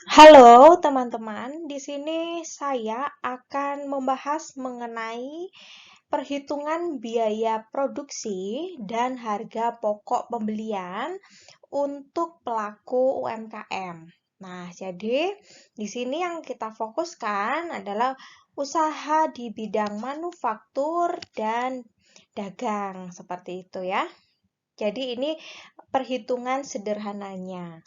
Halo teman-teman, di sini saya akan membahas mengenai perhitungan biaya produksi dan harga pokok pembelian untuk pelaku UMKM. Nah, jadi di sini yang kita fokuskan adalah usaha di bidang manufaktur dan dagang, seperti itu ya. Jadi ini perhitungan sederhananya.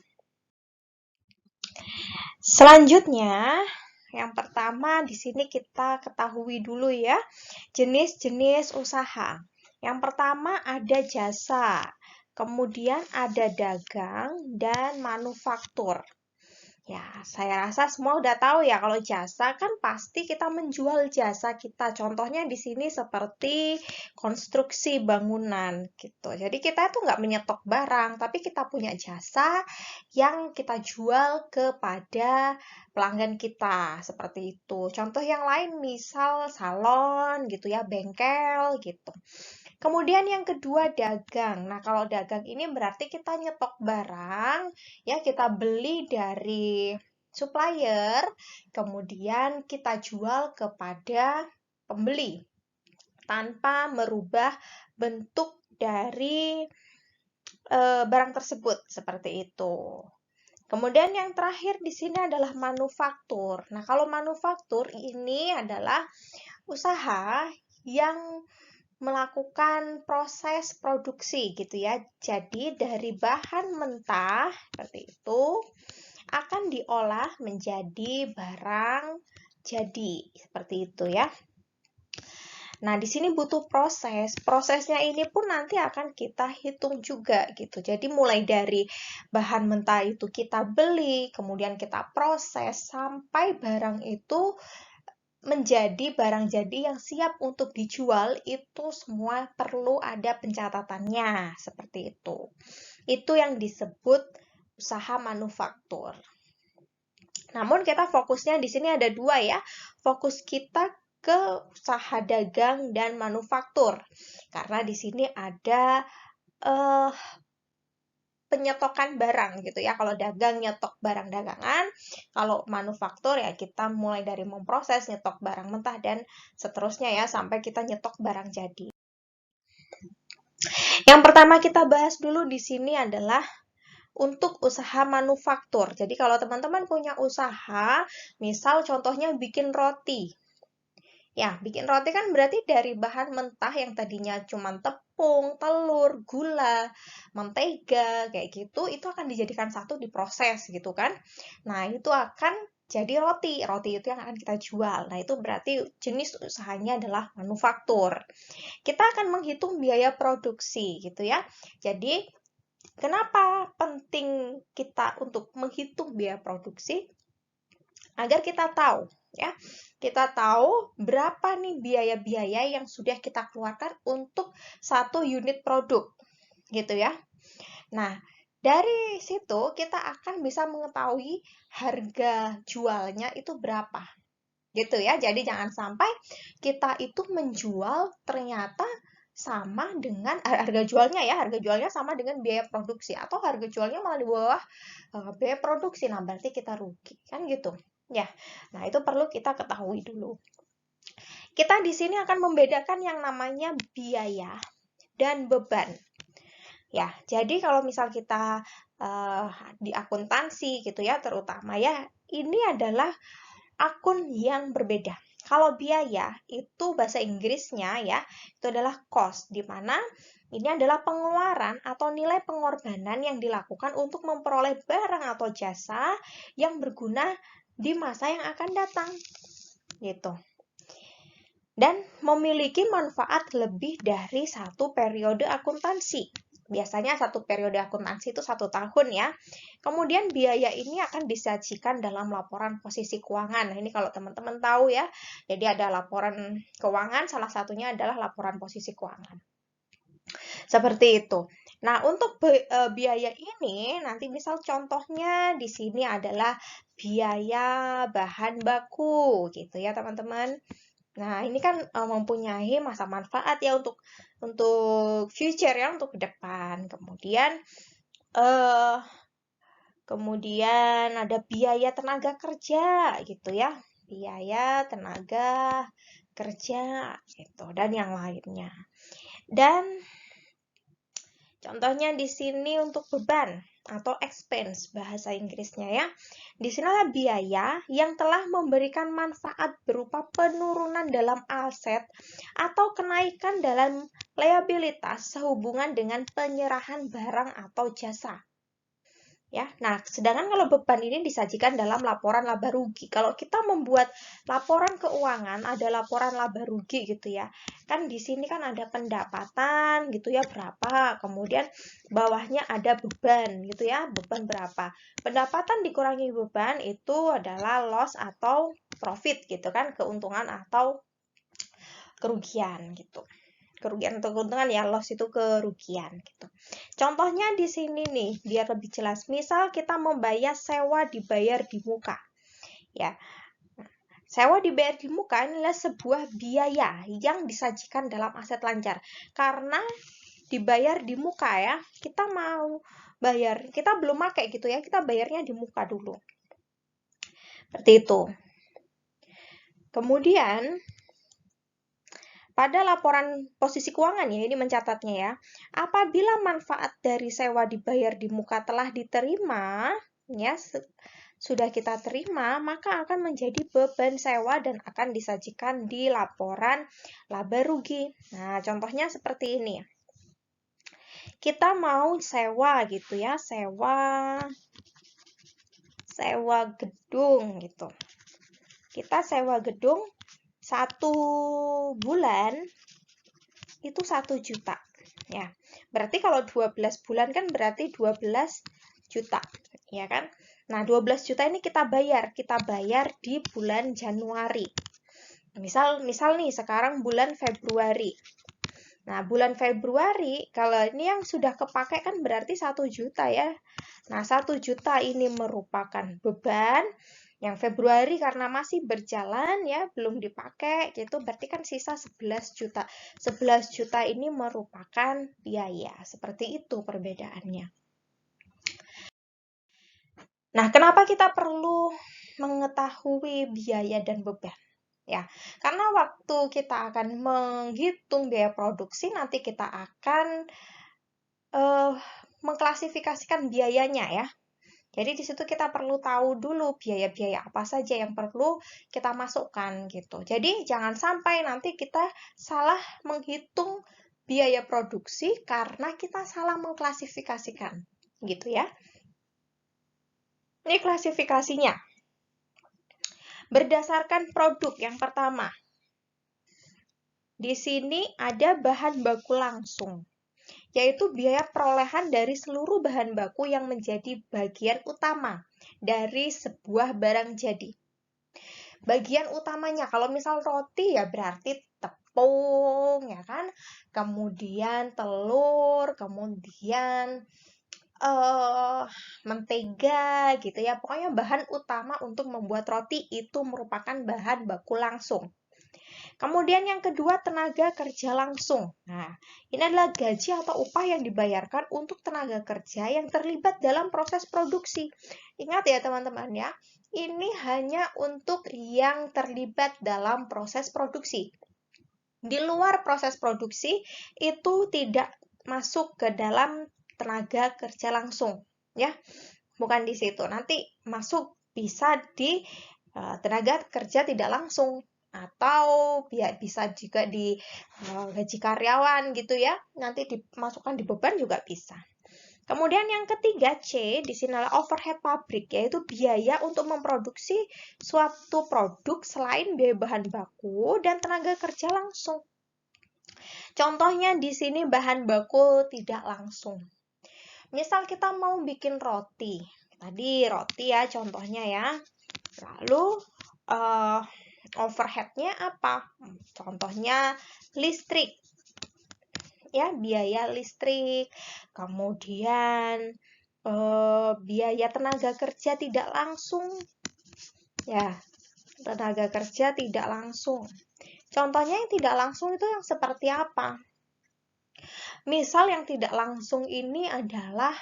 Selanjutnya, yang pertama di sini kita ketahui dulu ya, jenis-jenis usaha. Yang pertama ada jasa, kemudian ada dagang dan manufaktur. Ya, saya rasa semua udah tahu ya kalau jasa kan pasti kita menjual jasa kita. Contohnya di sini seperti konstruksi bangunan gitu. Jadi kita tuh nggak menyetok barang, tapi kita punya jasa yang kita jual kepada pelanggan kita seperti itu. Contoh yang lain misal salon gitu ya, bengkel gitu. Kemudian yang kedua dagang. Nah, kalau dagang ini berarti kita nyetok barang, ya kita beli dari supplier, kemudian kita jual kepada pembeli tanpa merubah bentuk dari barang tersebut seperti itu. Kemudian yang terakhir di sini adalah manufaktur. Nah, kalau manufaktur ini adalah usaha yang melakukan proses produksi gitu ya. Jadi dari bahan mentah seperti itu akan diolah menjadi barang jadi seperti itu ya. Nah, di sini butuh proses. Prosesnya ini pun nanti akan kita hitung juga gitu. Jadi mulai dari bahan mentah itu kita beli, kemudian kita proses sampai barang itu menjadi barang jadi yang siap untuk dijual itu semua perlu ada pencatatannya seperti itu. Itu yang disebut usaha manufaktur. Namun kita fokusnya di sini ada dua ya. Fokus kita ke usaha dagang dan manufaktur. Karena di sini ada eh, penyetokan barang gitu ya. Kalau dagang nyetok barang dagangan, kalau manufaktur ya kita mulai dari memproses nyetok barang mentah dan seterusnya ya sampai kita nyetok barang jadi. Yang pertama kita bahas dulu di sini adalah untuk usaha manufaktur. Jadi kalau teman-teman punya usaha, misal contohnya bikin roti. Ya, bikin roti kan berarti dari bahan mentah yang tadinya cuma tepung, telur, gula, mentega, kayak gitu, itu akan dijadikan satu diproses gitu kan. Nah, itu akan jadi roti. Roti itu yang akan kita jual. Nah, itu berarti jenis usahanya adalah manufaktur. Kita akan menghitung biaya produksi gitu ya. Jadi, kenapa penting kita untuk menghitung biaya produksi? Agar kita tahu ya. Kita tahu berapa nih biaya-biaya yang sudah kita keluarkan untuk satu unit produk gitu ya. Nah, dari situ kita akan bisa mengetahui harga jualnya itu berapa. Gitu ya. Jadi jangan sampai kita itu menjual ternyata sama dengan harga jualnya ya, harga jualnya sama dengan biaya produksi atau harga jualnya malah di bawah biaya produksi. Nah, berarti kita rugi kan gitu. Ya. Nah, itu perlu kita ketahui dulu. Kita di sini akan membedakan yang namanya biaya dan beban. Ya, jadi kalau misal kita di akuntansi gitu ya, terutama ya, ini adalah akun yang berbeda. Kalau biaya itu bahasa Inggrisnya ya, itu adalah cost, di mana ini adalah pengeluaran atau nilai pengorbanan yang dilakukan untuk memperoleh barang atau jasa yang berguna di masa yang akan datang. Gitu. Dan memiliki manfaat lebih dari satu periode akuntansi. Biasanya satu periode akuntansi itu 1 tahun ya. Kemudian biaya ini akan disajikan dalam laporan posisi keuangan. Nah, ini kalau teman-teman tahu ya. Jadi ada laporan keuangan, salah satunya adalah laporan posisi keuangan. Seperti itu. Nah, untuk biaya ini nanti misal contohnya di sini adalah biaya bahan baku gitu ya, teman-teman. Nah, ini kan mempunyai masa manfaat ya untuk future ya, untuk ke depan. Kemudian eh Kemudian ada biaya tenaga kerja gitu ya. Biaya tenaga kerja gitu dan yang lainnya. Dan contohnya di sini untuk beban atau expense bahasa Inggrisnya ya. Di sinilah biaya yang telah memberikan manfaat berupa penurunan dalam aset atau kenaikan dalam liabilitas sehubungan dengan penyerahan barang atau jasa. Ya, nah, sedangkan kalau beban ini disajikan dalam laporan laba rugi. Kalau kita membuat laporan keuangan, ada laporan laba rugi gitu ya. Kan di sini kan ada pendapatan gitu ya berapa, kemudian bawahnya ada beban gitu ya, beban berapa. Pendapatan dikurangi beban itu adalah loss atau profit gitu kan, keuntungan atau kerugian gitu. Kerugian atau keuntungan ya, loss itu kerugian gitu. Contohnya di sini nih, biar lebih jelas. Misal kita membayar sewa dibayar di muka. Ya. Sewa dibayar di muka inilah sebuah biaya yang disajikan dalam aset lancar. Karena dibayar di muka ya, kita mau bayar, kita belum pakai gitu ya, kita bayarnya di muka dulu. Seperti itu. Kemudian pada laporan posisi keuangan ya, ini mencatatnya ya. Apabila manfaat dari sewa dibayar di muka telah diterima, ya sudah kita terima, maka akan menjadi beban sewa dan akan disajikan di laporan laba rugi. Nah, contohnya seperti ini. Kita mau sewa gitu ya, sewa gedung gitu. Kita sewa gedung 1 bulan itu 1 juta ya. Berarti kalau 12 bulan kan berarti 12 juta ya kan. Nah, 12 juta ini kita bayar di bulan Januari. Misal nih sekarang bulan Februari. Nah, bulan Februari kalau ini yang sudah kepakai kan berarti 1 juta ya. Nah, 1 juta ini merupakan beban. Yang Februari karena masih berjalan ya, belum dipakai, gitu berarti kan sisa 11 juta. 11 juta ini merupakan biaya. Seperti itu perbedaannya. Nah, kenapa kita perlu mengetahui biaya dan beban? Ya, karena waktu kita akan menghitung biaya produksi, nanti kita akan mengklasifikasikan biayanya ya. Jadi di situ kita perlu tahu dulu biaya-biaya apa saja yang perlu kita masukkan gitu. Jadi jangan sampai nanti kita salah menghitung biaya produksi karena kita salah mengklasifikasikan gitu ya. Ini klasifikasinya. Berdasarkan produk yang pertama. Di sini ada bahan baku langsung, yaitu biaya perolehan dari seluruh bahan baku yang menjadi bagian utama dari sebuah barang jadi. Bagian utamanya, kalau misal roti ya berarti tepung, ya kan? Kemudian telur, kemudian mentega gitu ya. Pokoknya bahan utama untuk membuat roti itu merupakan bahan baku langsung. Kemudian yang kedua, tenaga kerja langsung. Nah, ini adalah gaji atau upah yang dibayarkan untuk tenaga kerja yang terlibat dalam proses produksi. Ingat ya teman-teman ya, ini hanya untuk yang terlibat dalam proses produksi. Di luar proses produksi, itu tidak masuk ke dalam tenaga kerja langsung. Ya, bukan di situ. Nanti masuk bisa di tenaga kerja tidak langsung. Atau bisa juga di gaji karyawan gitu ya. Nanti dimasukkan di beban juga bisa. Kemudian yang ketiga C, di sini adalah overhead pabrik, yaitu biaya untuk memproduksi suatu produk selain biaya bahan baku dan tenaga kerja langsung. Contohnya di sini bahan baku tidak langsung. Misal kita mau bikin roti. Tadi roti ya contohnya ya. Lalu overhead-nya apa? Contohnya listrik. Ya, biaya listrik. Kemudian biaya tenaga kerja tidak langsung. Ya, tenaga kerja tidak langsung. Contohnya yang tidak langsung itu yang seperti apa? Misal yang tidak langsung ini adalah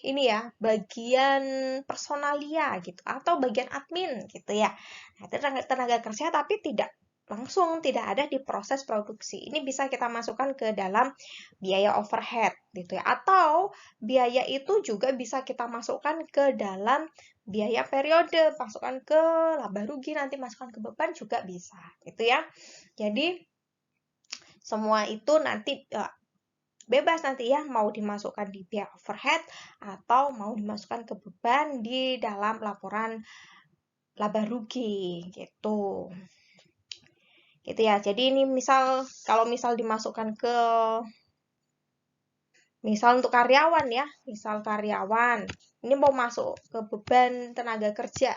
ini ya, bagian personalia gitu atau bagian admin gitu ya. Nah, itu tenaga kerja tapi tidak ada di proses produksi. Ini bisa kita masukkan ke dalam biaya overhead gitu ya. Atau biaya itu juga bisa kita masukkan ke dalam biaya periode, masukkan ke laba rugi, nanti masukkan ke beban juga bisa gitu ya. Jadi semua itu nanti bebas nanti ya, mau dimasukkan di biaya overhead atau mau dimasukkan ke beban di dalam laporan laba rugi gitu. Gitu ya. Jadi ini kalau misal dimasukkan ke misal untuk karyawan ya, misal karyawan ini mau masuk ke beban tenaga kerja.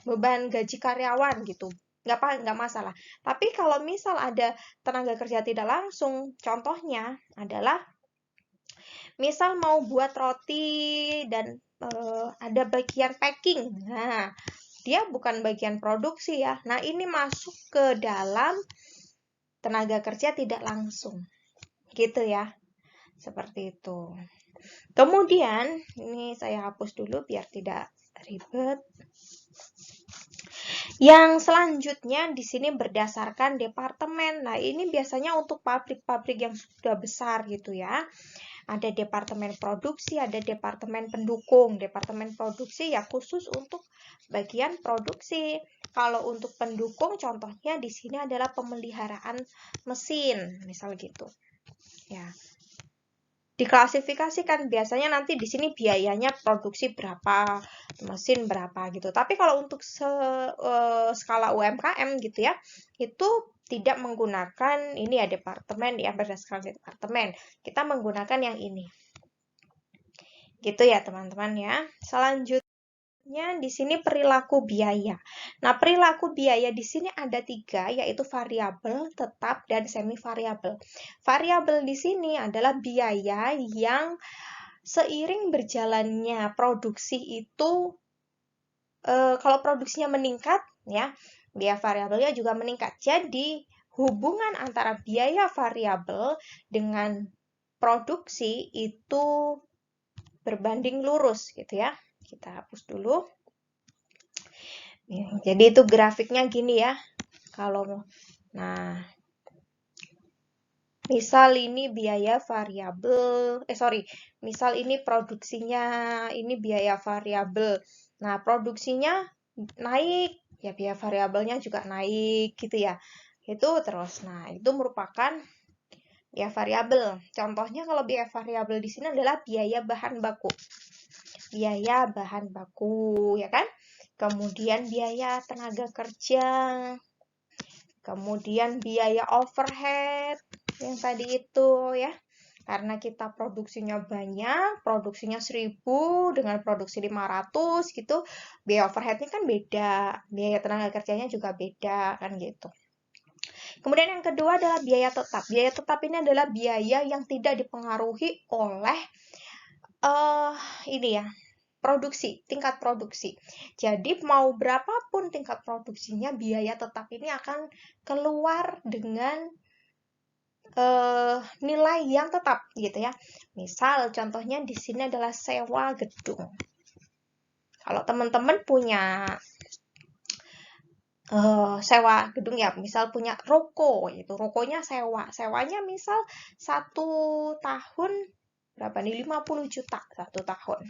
Beban gaji karyawan gitu. Nggak masalah. Tapi kalau misal ada tenaga kerja tidak langsung, contohnya adalah misal mau buat roti dan ada bagian packing. Nah, dia bukan bagian produksi ya. Nah, ini masuk ke dalam tenaga kerja tidak langsung. Gitu ya. Seperti itu. Kemudian, ini saya hapus dulu biar tidak ribet. Yang selanjutnya di sini berdasarkan departemen. Nah, ini biasanya untuk pabrik-pabrik yang sudah besar gitu ya. Ada departemen produksi, ada departemen pendukung. Departemen produksi ya khusus untuk bagian produksi. Kalau untuk pendukung contohnya di sini adalah pemeliharaan mesin, misal gitu. Ya. Diklasifikasikan biasanya nanti di sini biayanya produksi berapa, mesin berapa gitu. Tapi kalau untuk skala UMKM gitu ya, itu tidak menggunakan ini ya departemen ya, berdasarkan departemen. Kita menggunakan yang ini. Gitu ya teman-teman ya. Selanjutnya di sini perilaku biaya. Nah, perilaku biaya di sini ada 3, yaitu variabel, tetap, dan semi variabel. Variabel di sini adalah biaya yang seiring berjalannya produksi itu, kalau produksinya meningkat, ya, biaya variabelnya juga meningkat. Jadi, hubungan antara biaya variabel dengan produksi itu berbanding lurus, gitu ya. Kita hapus dulu. Jadi itu grafiknya gini ya. Nah, misal ini biaya variabel, misal ini produksinya, ini biaya variabel. Nah, produksinya naik, ya biaya variabelnya juga naik gitu ya. Itu terus. Nah, itu merupakan biaya variabel. Contohnya kalau biaya variabel di sini adalah biaya bahan baku. Biaya bahan baku, ya kan? Kemudian biaya tenaga kerja, kemudian biaya overhead yang tadi itu ya. Karena kita produksinya banyak, produksinya 1000 dengan produksi 500 gitu, biaya overheadnya kan beda, biaya tenaga kerjanya juga beda kan gitu. Kemudian yang kedua adalah biaya tetap. Biaya tetap ini adalah biaya yang tidak dipengaruhi oleh ini ya, tingkat produksi. Jadi mau berapapun tingkat produksinya, biaya tetap ini akan keluar dengan nilai yang tetap gitu ya. Misal contohnya di sini adalah sewa gedung. Kalau teman-teman punya sewa gedung ya, misal punya ruko, itu rukonya sewanya misal 1 tahun berapa nih, 50 juta 1 tahun.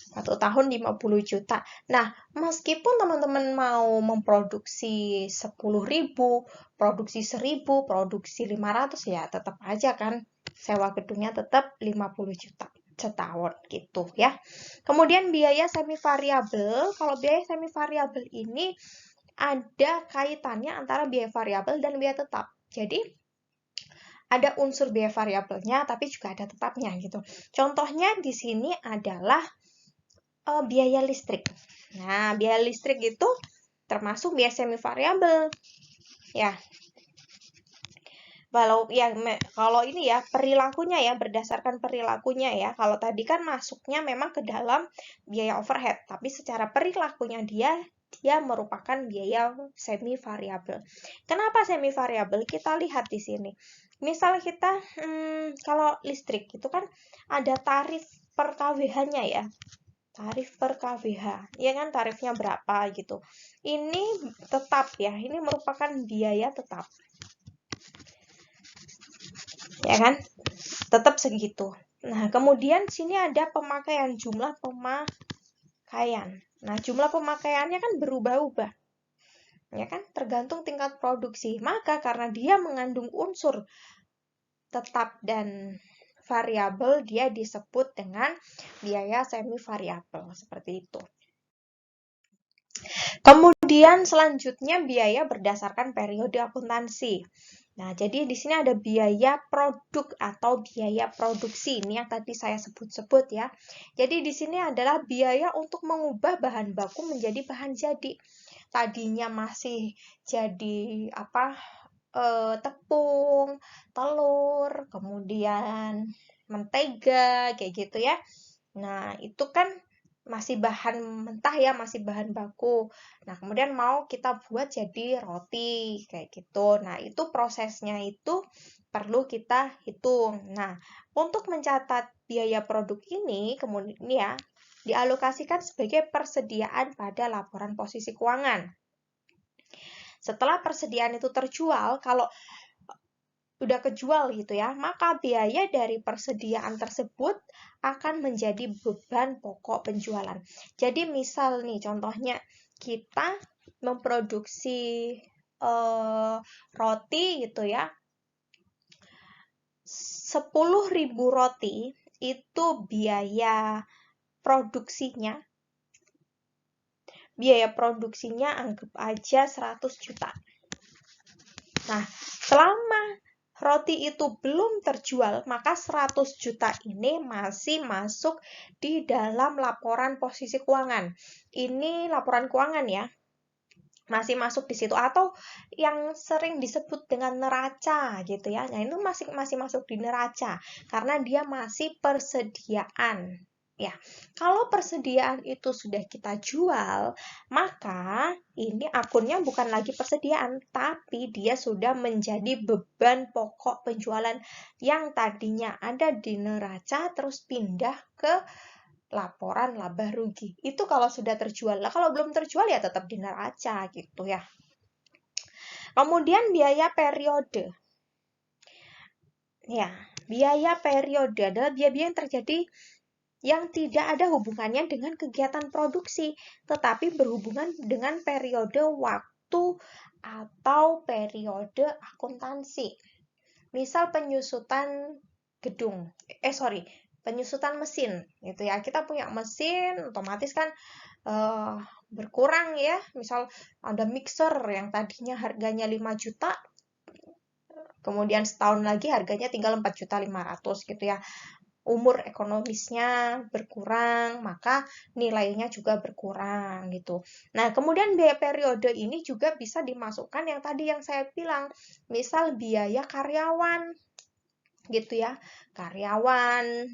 1 tahun 50 juta. Nah, meskipun teman-teman mau memproduksi 10.000, produksi 1.000, produksi 500, ya tetap aja kan sewa gedungnya tetap 50 juta setahun gitu ya. Kemudian biaya semi variabel. Kalau biaya semi variabel ini ada kaitannya antara biaya variabel dan biaya tetap. Jadi ada unsur biaya variabelnya tapi juga ada tetapnya gitu. Contohnya di sini adalah biaya listrik. Nah, biaya listrik itu termasuk biaya semi variabel. Ya. Kalau ini ya perilakunya ya, berdasarkan perilakunya ya. Kalau tadi kan masuknya memang ke dalam biaya overhead, tapi secara perilakunya dia merupakan biaya semi variabel. Kenapa semi variabel? Kita lihat di sini. Misal kita, kalau listrik itu kan ada tarif per kWh-nya ya. Tarif per kWh, ya kan tarifnya berapa gitu. Ini tetap ya, ini merupakan biaya tetap. Ya kan? Tetap segitu. Nah, kemudian sini ada pemakaian, jumlah pemakaian. Nah, jumlah pemakaiannya kan berubah-ubah. Ya kan? Tergantung tingkat produksi. Maka karena dia mengandung unsur tetap dan variabel, dia disebut dengan biaya semi variabel seperti itu. Kemudian selanjutnya biaya berdasarkan periode akuntansi. Nah, jadi di sini ada biaya produk atau biaya produksi. Ini yang tadi saya sebut-sebut ya. Jadi di sini adalah biaya untuk mengubah bahan baku menjadi bahan jadi. Tadinya masih jadi tepung, telur, kemudian mentega kayak gitu ya. Nah, itu kan masih bahan mentah ya, masih bahan baku. Nah, kemudian mau kita buat jadi roti kayak gitu. Nah, itu prosesnya itu perlu kita hitung. Nah, untuk mencatat biaya produk ini kemudian ya dialokasikan sebagai persediaan pada laporan posisi keuangan. Setelah persediaan itu terjual, kalau udah kejual gitu ya, maka biaya dari persediaan tersebut akan menjadi beban pokok penjualan. Jadi misal nih contohnya kita memproduksi roti gitu ya, 10.000 roti itu biaya produksinya anggap aja 100 juta. Nah, selama roti itu belum terjual, maka 100 juta ini masih masuk di dalam laporan posisi keuangan. Ini laporan keuangan ya, masih masuk di situ, atau yang sering disebut dengan neraca gitu ya. Nah, itu masih masuk di neraca karena dia masih persediaan. Ya, kalau persediaan itu sudah kita jual, maka ini akunnya bukan lagi persediaan, tapi dia sudah menjadi beban pokok penjualan yang tadinya ada di neraca terus pindah ke laporan laba rugi. Itu kalau sudah terjual. Lah, kalau belum terjual ya tetap di neraca gitu ya. Kemudian biaya periode. Ya, biaya periode adalah biaya-biaya yang terjadi yang tidak ada hubungannya dengan kegiatan produksi, tetapi berhubungan dengan periode waktu atau periode akuntansi. Misal penyusutan gedung, penyusutan mesin, gitu ya. Kita punya mesin, otomatis kan berkurang ya. Misal ada mixer yang tadinya harganya 5 juta, kemudian setahun lagi harganya tinggal 4.500.000 gitu ya. Umur ekonomisnya berkurang, maka nilainya juga berkurang gitu. Nah, kemudian biaya periode ini juga bisa dimasukkan yang tadi yang saya bilang, misal biaya karyawan gitu ya. Karyawan,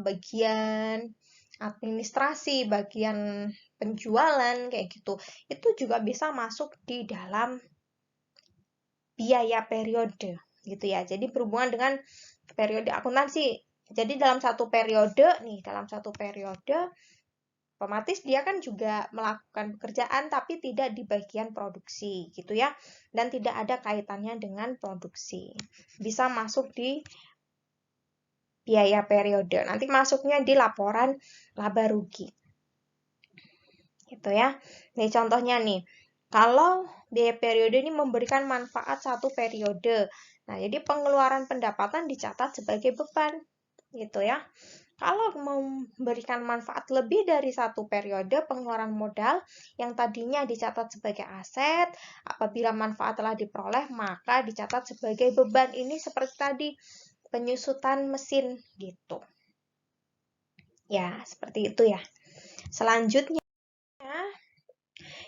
bagian administrasi, bagian penjualan kayak gitu. Itu juga bisa masuk di dalam biaya periode gitu ya. Jadi berhubungan dengan periode akuntansi. Jadi dalam satu periode otomatis dia kan juga melakukan pekerjaan tapi tidak di bagian produksi gitu ya. Dan tidak ada kaitannya dengan produksi. Bisa masuk di biaya periode. Nanti masuknya di laporan laba rugi. Gitu ya. Nih contohnya nih. Kalau biaya periode ini memberikan manfaat satu periode. Nah, jadi pengeluaran pendapatan dicatat sebagai beban. Gitu ya. Kalau memberikan manfaat lebih dari satu periode, pengeluaran modal yang tadinya dicatat sebagai aset, apabila manfaat telah diperoleh, maka dicatat sebagai beban. Ini seperti tadi, penyusutan mesin gitu. Ya, seperti itu ya. Selanjutnya,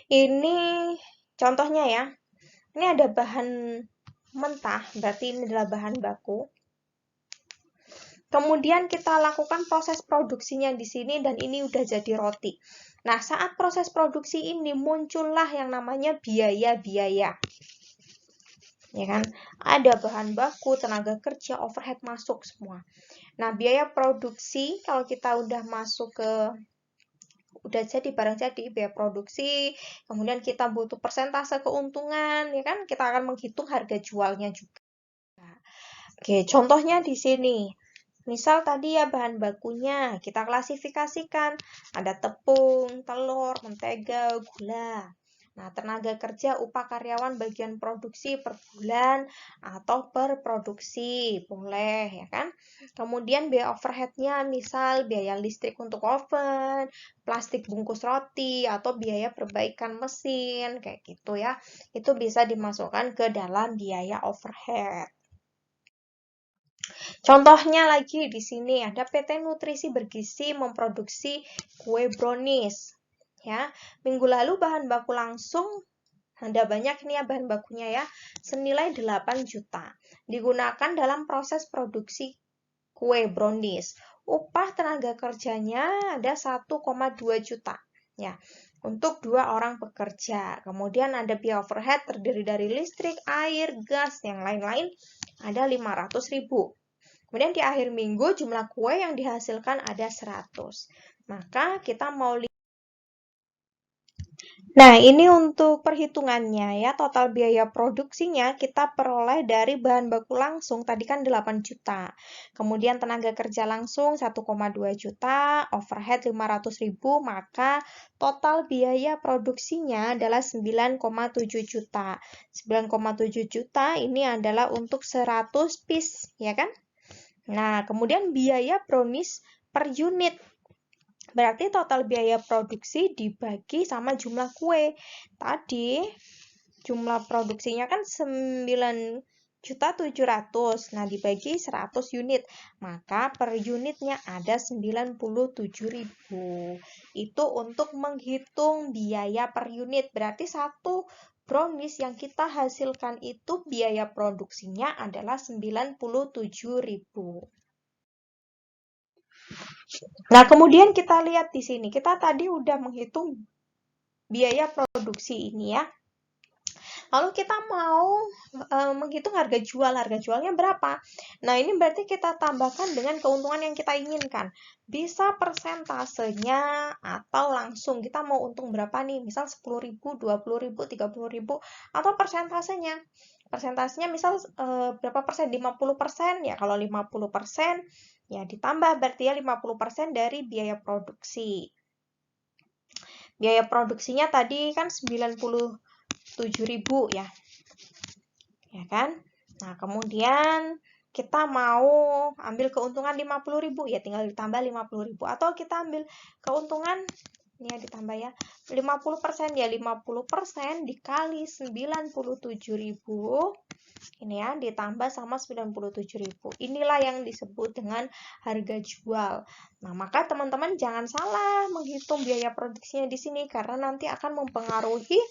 ini contohnya ya. Ini ada bahan mentah, berarti ini adalah bahan baku. Kemudian kita lakukan proses produksinya di sini dan ini udah jadi roti. Nah, saat proses produksi ini muncullah yang namanya biaya-biaya. ya kan? Ada bahan baku, tenaga kerja, overhead masuk semua. Nah, biaya produksi kalau kita udah masuk ke udah jadi barang jadi biaya produksi, kemudian kita butuh persentase keuntungan, ya kan? Kita akan menghitung harga jualnya juga. Oke, contohnya di sini. Misal tadi ya bahan bakunya kita klasifikasikan ada tepung, telur, mentega, gula. Nah, tenaga kerja upah karyawan bagian produksi per bulan atau per produksi, boleh ya kan? Kemudian biaya overheadnya misal biaya listrik untuk oven, plastik bungkus roti, atau biaya perbaikan mesin, kayak gitu ya. Itu bisa dimasukkan ke dalam biaya overhead. Contohnya lagi di sini ada PT Nutrisi Bergizi memproduksi kue brownies. Ya, minggu lalu bahan baku langsung ada banyak ini ya bahan bakunya ya, senilai 8 juta. Digunakan dalam proses produksi kue brownies. Upah tenaga kerjanya ada 1,2 juta. Ya, untuk 2 orang pekerja. Kemudian ada biaya overhead terdiri dari listrik, air, gas, yang lain-lain ada 500.000. Kemudian di akhir minggu jumlah kue yang dihasilkan ada 100. Maka kita mau lihat. Nah, ini untuk perhitungannya ya. Total biaya produksinya kita peroleh dari bahan baku langsung. Tadi kan 8 juta. Kemudian tenaga kerja langsung 1,2 juta, overhead 500.000, maka total biaya produksinya adalah 9,7 juta. 9,7 juta ini adalah untuk 100 piece, ya kan? Nah, kemudian biaya brownies per unit. Berarti total biaya produksi dibagi sama jumlah kue. Tadi jumlah produksinya kan 9.700.000. Nah, dibagi 100 unit. Maka per unitnya ada 97.000. Itu untuk menghitung biaya per unit. Berarti satu brownies yang kita hasilkan itu biaya produksinya adalah 97.000. Nah, kemudian kita lihat di sini. Kita tadi udah menghitung biaya produksi ini ya. Lalu kita mau menghitung harga jual. Harga jualnya berapa? Nah, ini berarti kita tambahkan dengan keuntungan yang kita inginkan. Bisa persentasenya atau langsung. Kita mau untung berapa nih? Misal 10.000, 20.000, 30.000, atau persentasenya. Persentasenya misal berapa persen? 50%. Ya, kalau 50%, ya ditambah berarti ya 50% dari biaya produksi. Biaya produksinya tadi kan 97.000 ya. Ya kan? Nah, kemudian kita mau ambil keuntungan 50.000 ya tinggal ditambah 50.000 atau kita ambil keuntungan ini ya ditambah ya 50% ya 50% dikali 97.000 ini ya ditambah sama 97.000. Inilah yang disebut dengan harga jual. Nah, maka teman-teman jangan salah menghitung biaya produksinya di sini karena nanti akan mempengaruhi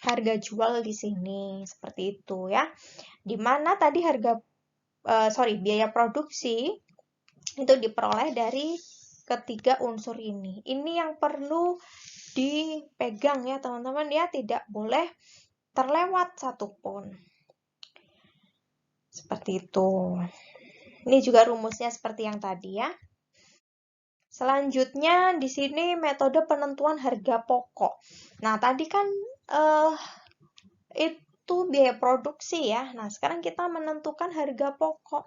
harga jual di sini. Seperti itu ya. Di mana tadi biaya produksi itu diperoleh dari ketiga unsur ini. Ini yang perlu dipegang ya teman-teman ya, tidak boleh terlewat satupun. Seperti itu. Ini juga rumusnya seperti yang tadi ya. Selanjutnya di sini metode penentuan harga pokok. Nah, tadi kan itu biaya produksi ya. Nah, sekarang kita menentukan harga pokok.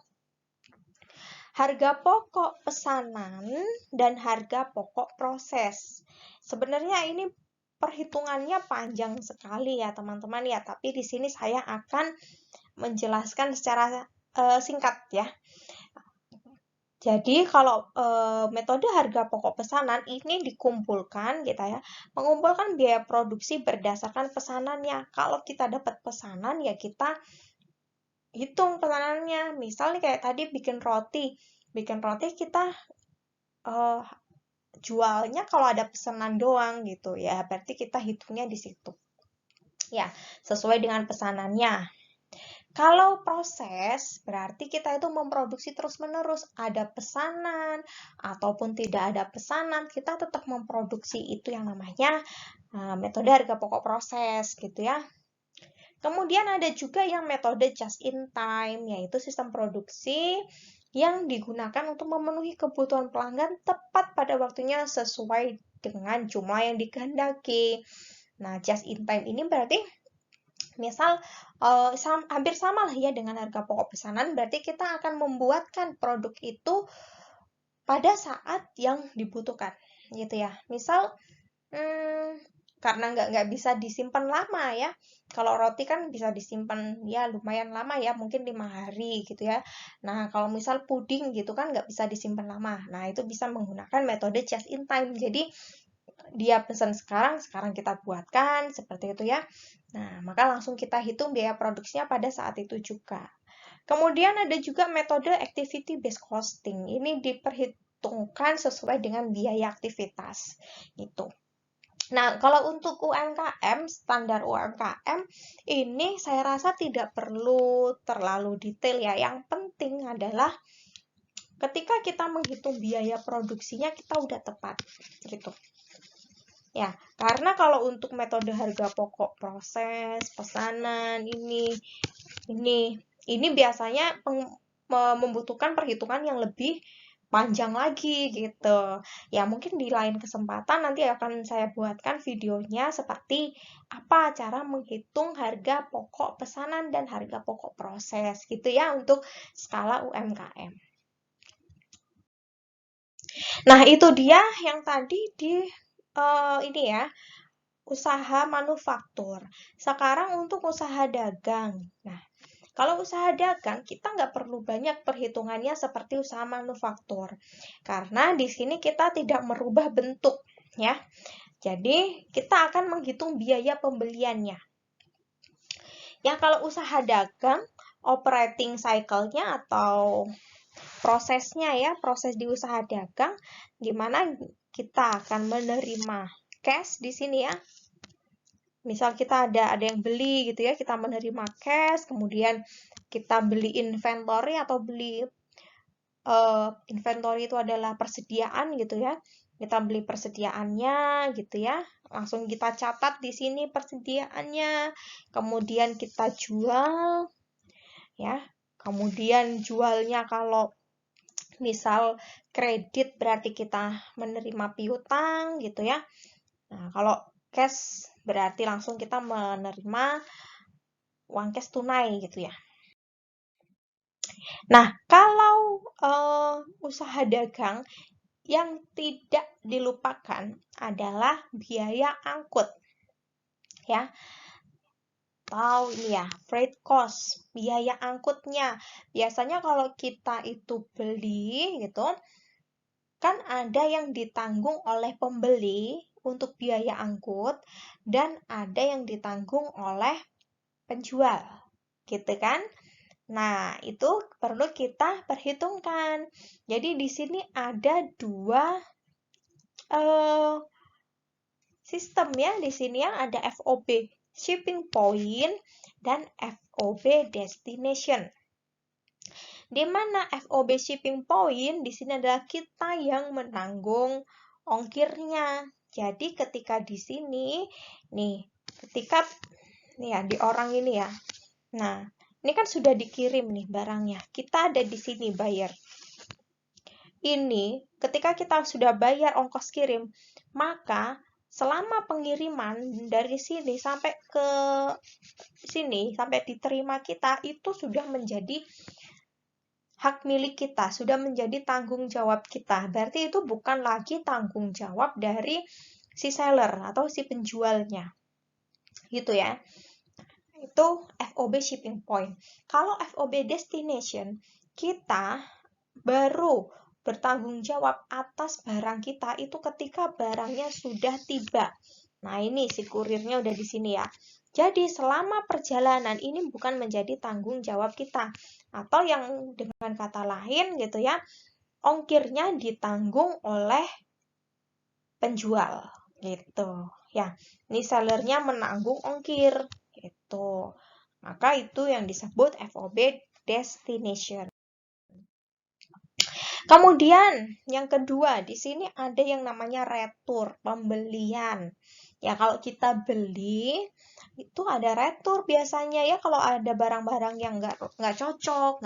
Harga pokok pesanan dan harga pokok proses. Sebenarnya ini perhitungannya panjang sekali ya teman-teman ya, tapi di sini saya akan menjelaskan secara singkat ya. Jadi kalau metode harga pokok pesanan ini dikumpulkan kita ya, mengumpulkan biaya produksi berdasarkan pesanannya. Kalau kita dapat pesanan ya kita hitung pesanannya. Misalnya kayak tadi bikin roti kita jualnya kalau ada pesanan doang gitu ya, berarti kita hitungnya di situ. Ya, sesuai dengan pesanannya. Kalau proses, berarti kita itu memproduksi terus-menerus. Ada pesanan, ataupun tidak ada pesanan, kita tetap memproduksi. Itu yang namanya metode harga pokok proses, gitu ya. Kemudian ada juga yang metode just in time, yaitu sistem produksi yang digunakan untuk memenuhi kebutuhan pelanggan tepat pada waktunya sesuai dengan jumlah yang dikehendaki. Nah, just in time ini berarti misal hampir sama lah ya dengan harga pokok pesanan, berarti kita akan membuatkan produk itu pada saat yang dibutuhkan, gitu ya. Misal, karena nggak bisa disimpan lama ya. Kalau roti kan bisa disimpan ya lumayan lama ya, mungkin 5 hari gitu ya. Nah, kalau misal puding gitu kan nggak bisa disimpan lama. Nah, itu bisa menggunakan metode just in time. Jadi, dia pesan sekarang kita buatkan, seperti itu ya. Nah, maka langsung kita hitung biaya produksinya pada saat itu juga. Kemudian ada juga metode activity based costing. Ini diperhitungkan sesuai dengan biaya aktivitas. Gitu. Nah, kalau untuk UMKM, standar UMKM, ini saya rasa tidak perlu terlalu detail ya. Yang penting adalah ketika kita menghitung biaya produksinya, kita udah tepat. Gitu. Ya, karena kalau untuk metode harga pokok proses, pesanan, ini biasanya membutuhkan perhitungan yang lebih panjang lagi gitu. Ya, mungkin di lain kesempatan nanti akan saya buatkan videonya seperti apa cara menghitung harga pokok pesanan dan harga pokok proses gitu ya untuk skala UMKM. Nah, itu dia yang tadi di ini ya, usaha manufaktur. Sekarang untuk usaha dagang. Nah, kalau usaha dagang, kita nggak perlu banyak perhitungannya seperti usaha manufaktur. Karena di sini kita tidak merubah bentuk, ya. Jadi, kita akan menghitung biaya pembeliannya. Ya, kalau usaha dagang, operating cycle-nya atau prosesnya ya, proses di usaha dagang, gimana kita akan menerima cash di sini ya. Misal kita ada yang beli gitu ya, kita menerima cash, kemudian kita beli inventory atau beli inventory itu adalah persediaan gitu ya. Kita beli persediaannya gitu ya. Langsung kita catat di sini persediaannya. Kemudian kita jual ya. Kemudian jualnya kalau misal kredit berarti kita menerima piutang gitu ya. Nah, kalau cash berarti langsung kita menerima uang cash tunai gitu ya. Nah, kalau usaha dagang yang tidak dilupakan adalah biaya angkut. Ya. Atau ini ya, freight cost, biaya angkutnya. Biasanya kalau kita itu beli gitu, kan ada yang ditanggung oleh pembeli untuk biaya angkut dan ada yang ditanggung oleh penjual, gitu kan? Nah, itu perlu kita perhitungkan. Jadi di sini ada dua sistem ya. Di sini yang ada FOB shipping point dan FOB destination. Di mana FOB shipping point di sini adalah kita yang menanggung ongkirnya. Jadi ketika di sini nih, ketika nih ya di orang ini ya. Nah, ini kan sudah dikirim nih barangnya. Kita ada di sini bayar. Ini ketika kita sudah bayar ongkos kirim, maka selama pengiriman dari sini sampai ke sini, sampai diterima kita, itu sudah menjadi hak milik kita, sudah menjadi tanggung jawab kita. Berarti itu bukan lagi tanggung jawab dari si seller atau si penjualnya. Gitu ya. Itu FOB shipping point. Kalau FOB destination, kita baru bertanggung jawab atas barang kita itu ketika barangnya sudah tiba. Nah, ini si kurirnya udah di sini ya. Jadi, selama perjalanan ini bukan menjadi tanggung jawab kita. Atau yang dengan kata lain gitu ya, ongkirnya ditanggung oleh penjual gitu. Ya, ini sellernya menanggung ongkir gitu. Maka itu yang disebut FOB destination. Kemudian yang kedua, di sini ada yang namanya retur, pembelian. Ya, kalau kita beli itu ada retur biasanya ya, kalau ada barang-barang yang nggak cocok,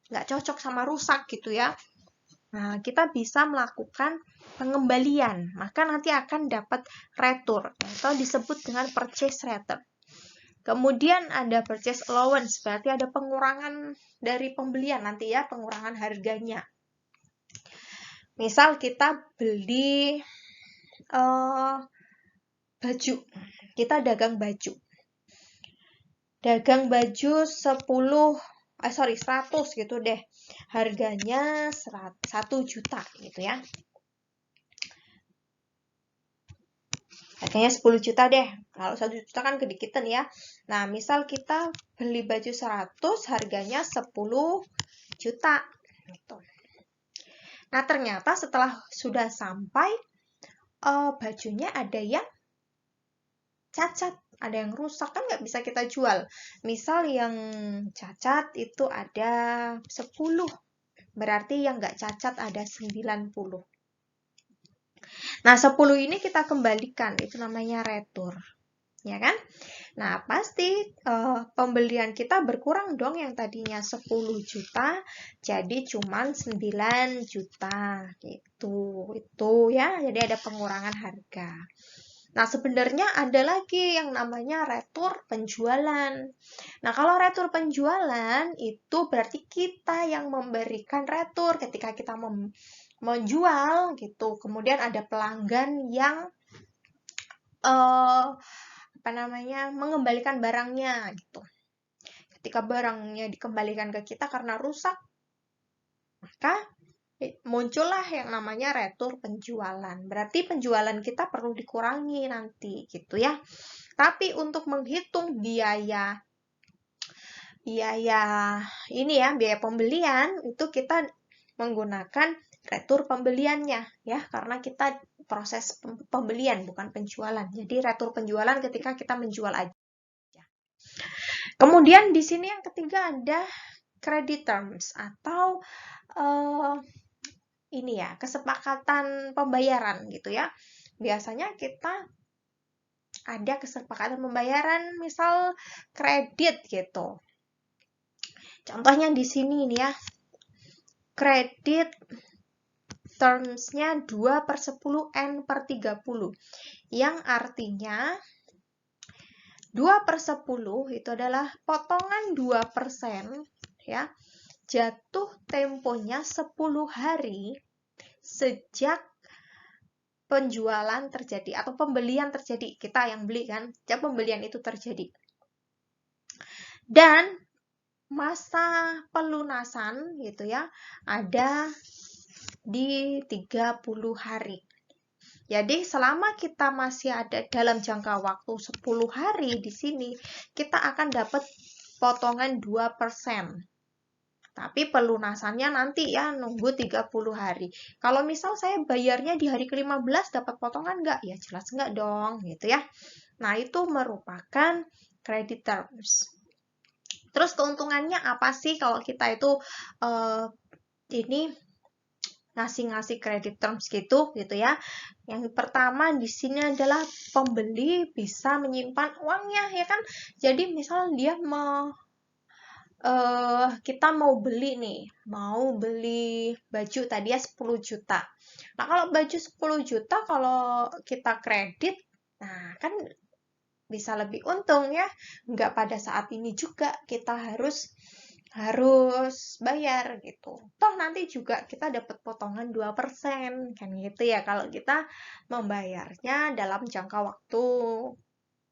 nggak cocok sama rusak gitu ya. Nah, kita bisa melakukan pengembalian, maka nanti akan dapat retur atau disebut dengan purchase return. Kemudian ada purchase allowance, berarti ada pengurangan dari pembelian nanti ya, pengurangan harganya. Misal kita beli baju, kita dagang baju. Dagang baju 100 gitu deh. Harganya 1 juta gitu ya. Harganya 10 juta deh. Kalau 1 juta kan kedikitan ya. Nah, misal kita beli baju 100, harganya 10 juta. Gitu. Nah, ternyata setelah sudah sampai, bajunya ada yang cacat, ada yang rusak, kan nggak bisa kita jual. Misal yang cacat itu ada 10, berarti yang nggak cacat ada 90. Nah, 10 ini kita kembalikan, itu namanya retur. Ya kan? Nah, pasti pembelian kita berkurang dong, yang tadinya 10 juta jadi cuman 9 juta gitu. Itu ya, jadi ada pengurangan harga. Nah, sebenarnya ada lagi yang namanya retur penjualan. Nah, kalau retur penjualan itu berarti kita yang memberikan retur ketika kita menjual gitu. Kemudian ada pelanggan yang mengembalikan barangnya gitu. Ketika barangnya dikembalikan ke kita karena rusak, maka muncullah yang namanya retur penjualan. Berarti penjualan kita perlu dikurangi nanti gitu ya. Tapi untuk menghitung biaya ini ya, biaya pembelian itu kita menggunakan retur pembeliannya ya, karena kita proses pembelian bukan penjualan. Jadi retur penjualan ketika kita menjual aja. Kemudian di sini yang ketiga ada credit terms atau ini ya, kesepakatan pembayaran gitu ya. Biasanya kita ada kesepakatan pembayaran, misal kredit gitu. Contohnya di sini nih ya, kredit terms-nya 2/10 N/30, yang artinya 2/10 itu adalah potongan 2% ya, jatuh temponya 10 hari sejak penjualan terjadi atau pembelian terjadi. Kita yang beli kan, sejak pembelian itu terjadi. Dan masa pelunasan gitu ya, ada di 30 hari. Jadi selama kita masih ada dalam jangka waktu 10 hari di sini, kita akan dapat potongan 2%. Tapi pelunasannya nanti ya nunggu 30 hari. Kalau misal saya bayarnya di hari ke-15 dapat potongan nggak? Ya jelas nggak dong gitu ya. Nah, itu merupakan credit terms. Terus keuntungannya apa sih kalau kita itu ini ngasih credit terms gitu ya. Yang pertama di sini adalah pembeli bisa menyimpan uangnya ya kan. Jadi misal dia kita mau beli nih, mau beli baju tadi ya 10 juta. Nah, kalau baju 10 juta kalau kita kredit, nah kan bisa lebih untung ya. Nggak pada saat ini juga kita harus bayar gitu. Toh nanti juga kita dapat potongan 2% kan gitu ya kalau kita membayarnya dalam jangka waktu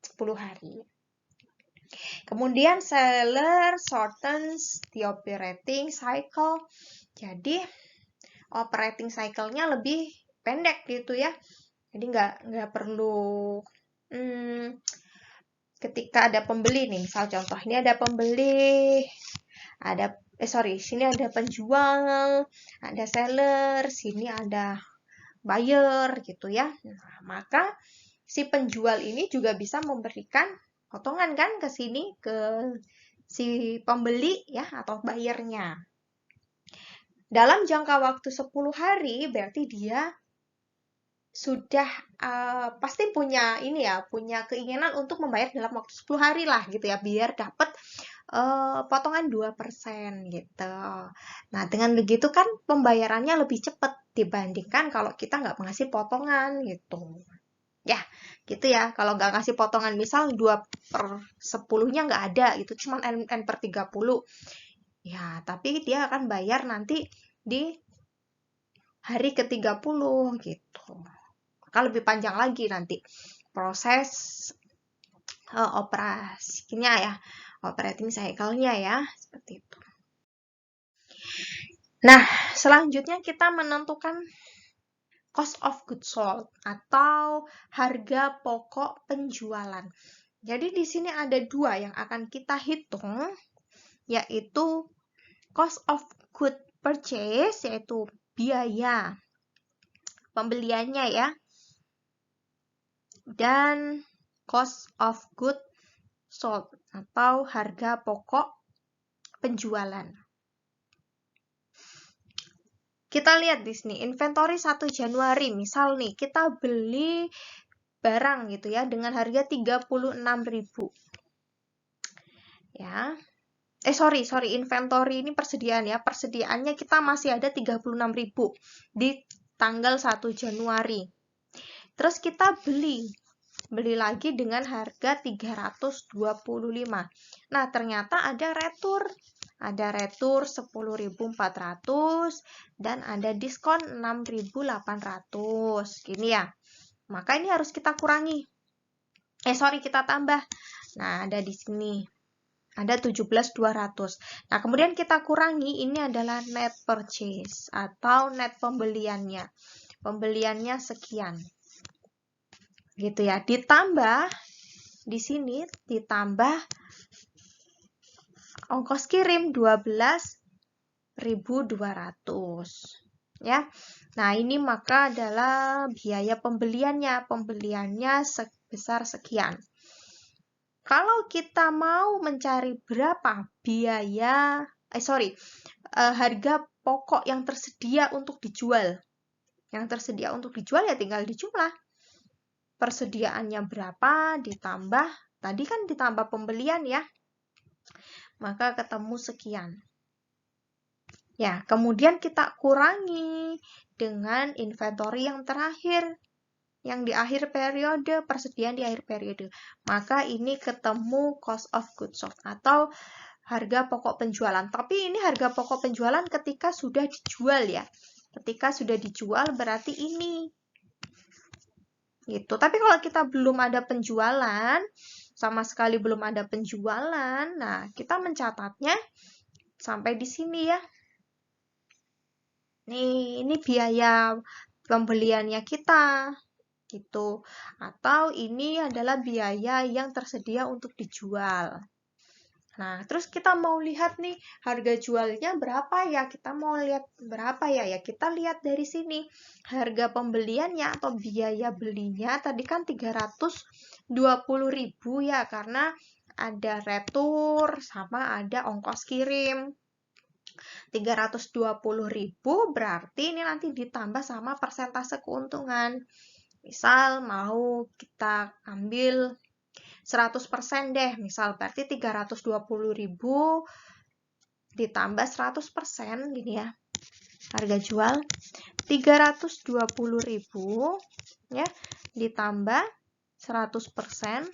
10 hari. Kemudian seller shortens the operating cycle. Jadi operating cycle-nya lebih pendek gitu ya. Jadi nggak perlu ketika ada pembeli nih, misal contoh ini ada pembeli, sini ada penjual, ada seller, sini ada buyer gitu ya. Nah, maka si penjual ini juga bisa memberikan potongan kan ke sini, ke si pembeli ya atau buyernya. Dalam jangka waktu 10 hari berarti dia sudah pasti punya ini ya, punya keinginan untuk membayar dalam waktu 10 hari lah gitu ya, biar dapat potongan 2% gitu. Nah, dengan begitu kan pembayarannya lebih cepat dibandingkan kalau kita nggak ngasih potongan gitu. Ya, gitu ya. Kalau nggak ngasih potongan, misal 2/10-nya nggak ada gitu, cuma N/30. Ya, tapi dia akan bayar nanti di hari ke-30 gitu. Maka lebih panjang lagi nanti proses operasinya ya, operating cycle-nya ya, seperti itu. Nah, selanjutnya kita menentukan cost of goods sold atau harga pokok penjualan. Jadi di sini ada dua yang akan kita hitung, yaitu cost of good purchase, yaitu biaya pembeliannya ya, dan cost of good sold atau harga pokok penjualan. Kita lihat di sini, inventory 1 Januari, misal nih, kita beli barang gitu ya, dengan harga 36.000. Ya. Sorry, inventory ini persediaan ya. Persediaannya kita masih ada 36.000 di tanggal 1 Januari. Terus kita beli lagi dengan harga 325. Nah, ternyata ada retur. Ada retur 10.400 dan ada diskon 6.800. Gini ya. Maka ini harus kita kurangi. Kita tambah. Nah, ada di sini. Ada 17.200. Nah, kemudian kita kurangi, ini adalah net purchase atau net pembeliannya. Pembeliannya sekian. Gitu ya. Ditambah di sini ditambah ongkos kirim 12.200 ya. Nah, ini maka adalah biaya pembeliannya. Pembeliannya sebesar sekian. Kalau kita mau mencari berapa biaya, harga pokok yang tersedia untuk dijual. Yang tersedia untuk dijual ya tinggal dijumlah. Persediaannya berapa ditambah, tadi kan ditambah pembelian ya. Maka ketemu sekian. Ya, kemudian kita kurangi dengan inventory yang terakhir. Yang di akhir periode, persediaan di akhir periode. Maka ini ketemu cost of goods sold atau harga pokok penjualan. Tapi ini harga pokok penjualan ketika sudah dijual ya. Ketika sudah dijual berarti ini. Gitu. Tapi kalau kita belum ada penjualan, sama sekali belum ada penjualan, nah kita mencatatnya sampai di sini ya. Nih, ini biaya pembeliannya kita. Gitu. Atau ini adalah biaya yang tersedia untuk dijual. Nah, terus kita mau lihat nih harga jualnya berapa ya? Kita mau lihat berapa ya? Ya, kita lihat dari sini. Harga pembeliannya atau biaya belinya tadi kan 320.000 ya, karena ada retur sama ada ongkos kirim. 320.000 berarti ini nanti ditambah sama persentase keuntungan. Misal mau kita ambil 100% deh, misal berarti 320.000 ditambah 100% gini ya. Harga jual 320.000 ya ditambah 100%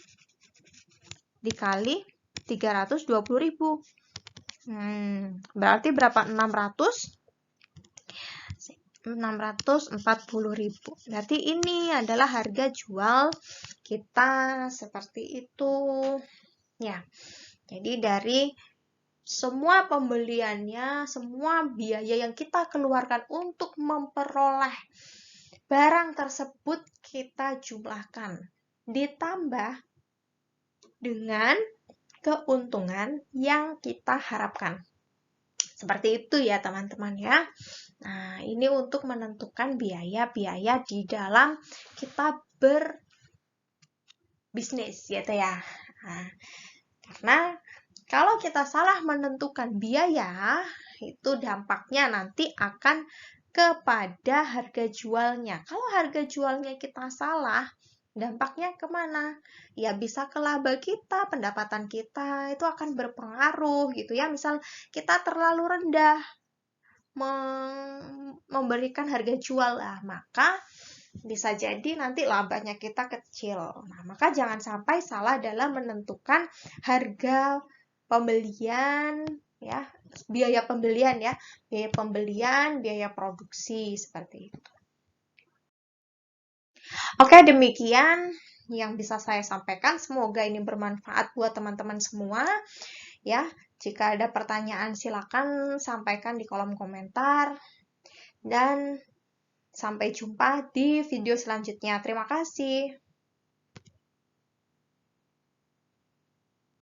dikali 320.000. Berarti berapa? 640.000. Berarti ini adalah harga jual kita seperti itu. Ya. Jadi dari semua pembeliannya, semua biaya yang kita keluarkan untuk memperoleh barang tersebut kita jumlahkan. Ditambah dengan keuntungan yang kita harapkan. Seperti itu ya teman-teman ya. Nah, ini untuk menentukan biaya-biaya di dalam kita berbisnis gitu ya. Nah, karena Kalau kita salah menentukan biaya, itu dampaknya nanti akan kepada harga jualnya. Kalau harga jualnya kita salah, dampaknya kemana? Ya bisa ke laba kita, pendapatan kita itu akan berpengaruh gitu ya. Misal kita terlalu rendah memberikan harga jual, maka bisa jadi nanti labanya kita kecil. Nah, maka jangan sampai salah dalam menentukan harga pembelian ya, biaya pembelian, biaya produksi seperti itu. Oke, demikian yang bisa saya sampaikan. Semoga ini bermanfaat buat teman-teman semua. Ya, jika ada pertanyaan silakan sampaikan di kolom komentar. Dan sampai jumpa di video selanjutnya. Terima kasih.